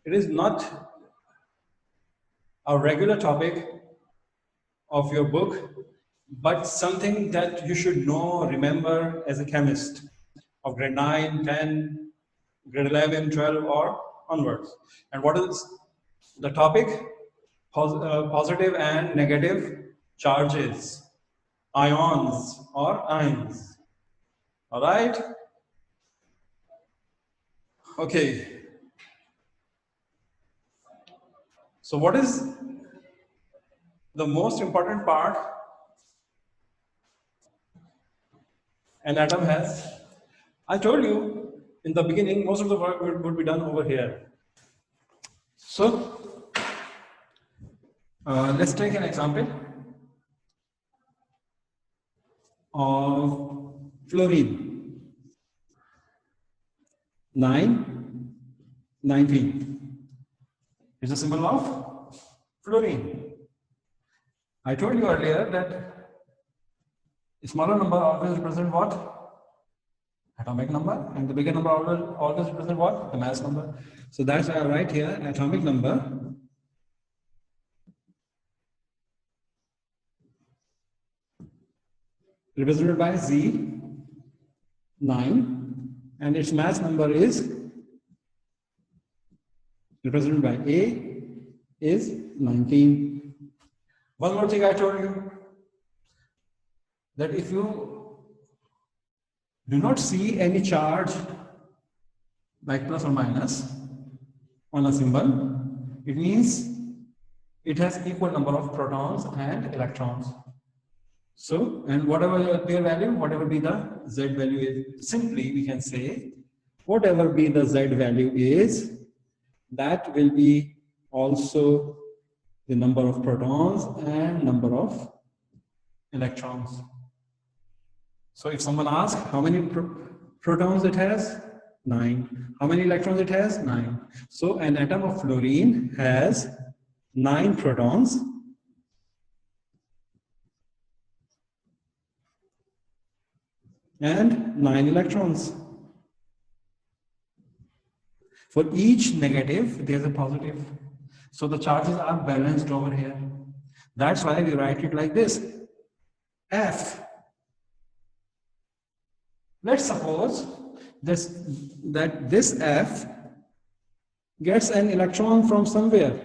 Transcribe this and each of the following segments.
It is not a regular topic of your book, but something that you should know, remember as a chemist of grade 9, 10, grade 11, 12, or onwards. And what is the topic? Positive and negative charges, ions or ions. All right? Okay. So what is the most important part an atom has? I told you in the beginning, most of the work would be done over here. So let's take an example of fluorine. 9, 19 is a symbol of fluorine. I told you earlier that a smaller number always represent what? Atomic number, and the bigger number always represent what? The mass number. So that's why I write here atomic number represented by Z, 9, and its mass number is represented by A, is 19. One more thing I told you, that if you do not see any charge like plus or minus on a symbol, it means it has equal number of protons and electrons. So, and whatever their value, whatever be the Z value is, simply we can say, whatever be the Z value is, that will be also the number of protons and number of electrons. So if someone asks how many protons it has, 9. How many electrons it has? 9. So an atom of fluorine has 9 protons and 9 electrons. For each negative, there's a positive. So the charges are balanced over here. That's why we write it like this. F. Let's suppose that this F gets an electron from somewhere.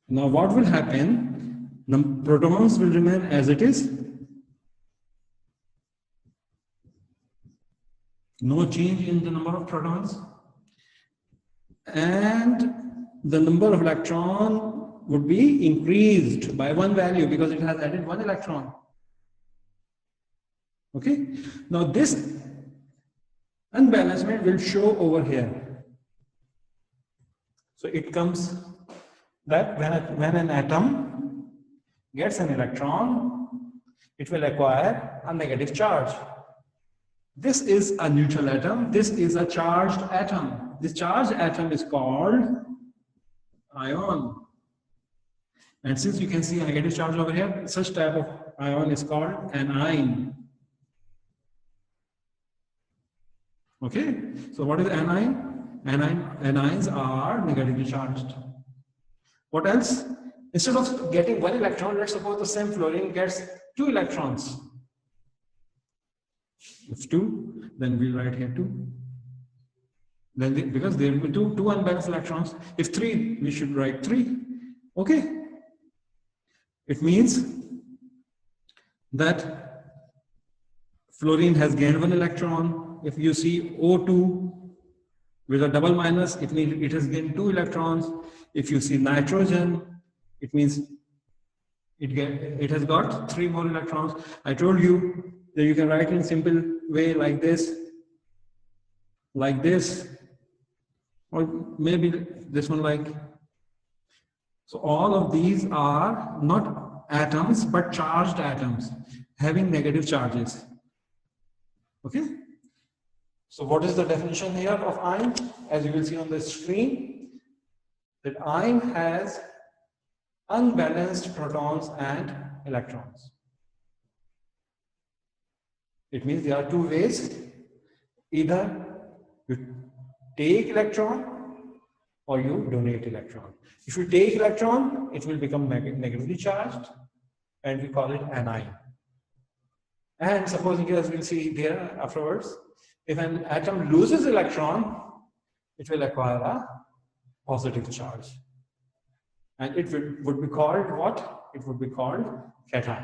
Now what will happen? The protons will remain as it is. No change in the number of protons. And the number of electron would be increased by one value because it has added one electron. Okay. Now this unbalancement will show over here. So it comes that when an atom gets an electron, it will acquire a negative charge. This is a neutral atom. This is a charged atom. This charged atom is called ion. And since you can see a negative charge over here, such type of ion is called anion. Okay, so what is anion? Anions are negatively charged. What else? Instead of getting one electron, let's suppose the same fluorine gets 2 electrons. If 2, then we'll write here 2. Then because there will be two unbalanced electrons. If 3, we should write 3. Okay. It means that fluorine has gained 1 electron. If you see O2 with a double minus, it means it has gained 2 electrons. If you see nitrogen, it means it has got 3 more electrons. I told you that you can write in simple way like this, or maybe this one like. So all of these are not atoms but charged atoms having negative charges. Okay. So what is the definition here of ion? As you will see on the screen, that ion has unbalanced protons and electrons. It means there are 2 ways. Either take electron or you donate electron. If you take electron, it will become negatively charged and we call it anion. And supposing, as we'll see there afterwards, if an atom loses electron, it will acquire a positive charge. And it would be called what? It would be called cation.